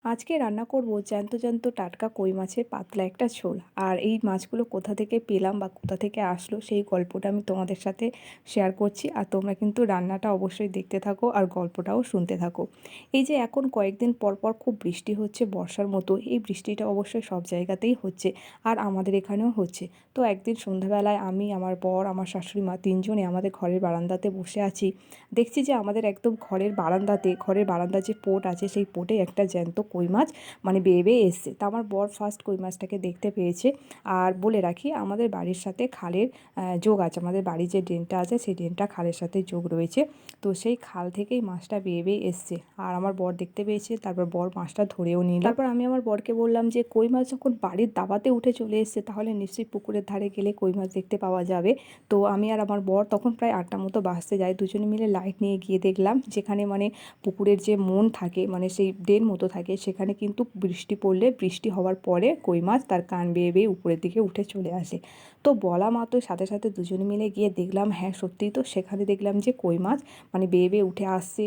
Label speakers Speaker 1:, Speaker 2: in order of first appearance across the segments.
Speaker 1: আজকে রান্না করব জ্যান্ত জ্যান্ত টাটকা কই মাছের পাতলা একটা ঝোল। আর এই মাছগুলো কোথা থেকে পেলাম বা কোথা থেকে আসলো সেই গল্পটা আমি তোমাদের সাথে শেয়ার করছি। আর তোমরা কিন্তু রান্নাটা অবশ্যই দেখতে থাকো আর গল্পটাও শুনতে থাকো। এই যে এখন কয়েকদিন পর পর খুব বৃষ্টি হচ্ছে বর্ষার মতো, এই বৃষ্টিটা অবশ্যই সব জায়গাতেই হচ্ছে আর আমাদের এখানেও হচ্ছে। তো একদিন সন্ধ্যাবেলায় আমি, আমার বর, আমার শাশুড়ি মা তিনজনে আমাদের ঘরের বারান্দাতে বসে আছি। দেখছি যে আমাদের একদম ঘরের বারান্দার যে পোট আছে সেই পোটে একটা জ্যান্ত কই মাছ মানে বেয়ে বেয়ে এসছে। তা আমার বর ফার্স্ট কই মাছটাকে দেখতে পেয়েছে। আর বলে রাখি, আমাদের বাড়ির সাথে খালের যোগ আছে, আমাদের বাড়ির যে ড্রেনটা আছে সেই ড্রেনটা খালের সাথে যোগ রয়েছে। তো সেই খাল থেকেই মাছটা বেয়ে বেয়ে এসছে আর আমার বর দেখতে পেয়েছে। তারপর বর মাছটা ধরেও নিল। তারপর আমি আমার বরকে বললাম যে কই মাছ যখন বাড়ির দাবাতে উঠে চলে এসছে তাহলে নিশ্চয়ই পুকুরের ধারে গেলে কই মাছ দেখতে পাওয়া যাবে। তো আমি আর আমার বর তখন প্রায় 8টা মতো বাজতে যায়, দুজনে মিলে লাইট নিয়ে গিয়ে দেখলাম যেখানে মানে পুকুরের যে মন থাকে মানে সেই ড্রেন মতো থাকে সেখানে কিন্তু বৃষ্টি হওয়ার পরে কই মাছ তার কান বেয়ে বেয়ে উপরের দিকে উঠে চলে আসে। তো বলা মাত্র সাথে সাথে দুজনে মিলে গিয়ে দেখলাম, হ্যাঁ সত্যিই তো, সেখানে দেখলাম যে কই মাছ মানে বেয়ে বেয়ে উঠে আসছে।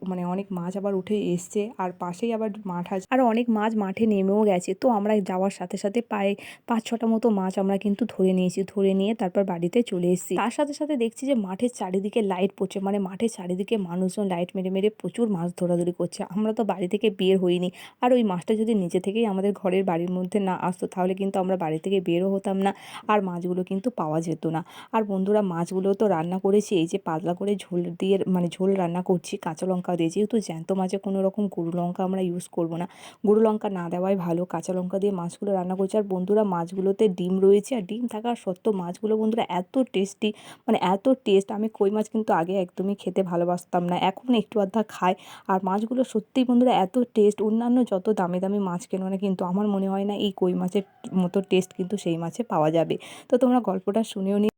Speaker 1: মানে অনেক মাছ আবার উঠে এসছে আর পাশেই আবার মাঠ আছে আর অনেক মাছ মাঠে নেমেও গেছে। তো আমরা যাওয়ার সাথে সাথে প্রায় 5-6টা মতো মাছ আমরা কিন্তু ধরে নিয়েছি, ধরে নিয়ে তারপর বাড়িতে চলে এসেছি। তার সাথে সাথে দেখছি যে মাঠের চারিদিকে লাইট পড়ছে, মানে মাঠের চারিদিকে মানুষজন লাইট মেরে মেরে প্রচুর মাছ ধরাধরি করছে। আমরা তো বাড়ি থেকে বের হইনি, আর ওই মাছটা যদি নিজে থেকেই আমাদের ঘরের বাড়ির মধ্যে না আসতো তাহলে কিন্তু আমরা বাড়ি থেকে বেরও হতাম না আর মাছগুলো কিন্তু পাওয়া যেত না। আর বন্ধুরা, মাছগুলো তো রান্না করেছি এই যে পাতলা করে ঝোল দিয়ে, মানে ঝোল রান্না করছি কাঁচা লঙ্কা দিয়ে, যেহেতু জ্যান্ত মাছে কোনো রকম গুঁড়ো লঙ্কা আমরা ইউজ করব না, গুঁড়ো লঙ্কা না দেওয়াই ভালো, কাঁচা লঙ্কা দিয়ে মাছগুলো রান্না করছি। আর বন্ধুরা, মাছগুলোতে ডিম রয়েছে আর ডিম থাকা সত্ত্বেও মাছগুলো বন্ধুরা এত টেস্টি, মানে এত টেস্ট। আমি কই মাছ কিন্তু আগে একদমই খেতে ভালোবাসতাম না, এখন একটু আধা খাই। আর মাছগুলো সত্যিই বন্ধুরা এত টেস্ট, অন্যান্য যত দামি দামি মাছ কেনো না কিন্তু আমার মনে হয় না এই কই মাছের মতো টেস্ট কিন্তু সেই মাছে পাওয়া যাবে। তো তোমরা গল্পটা শুনেও নি।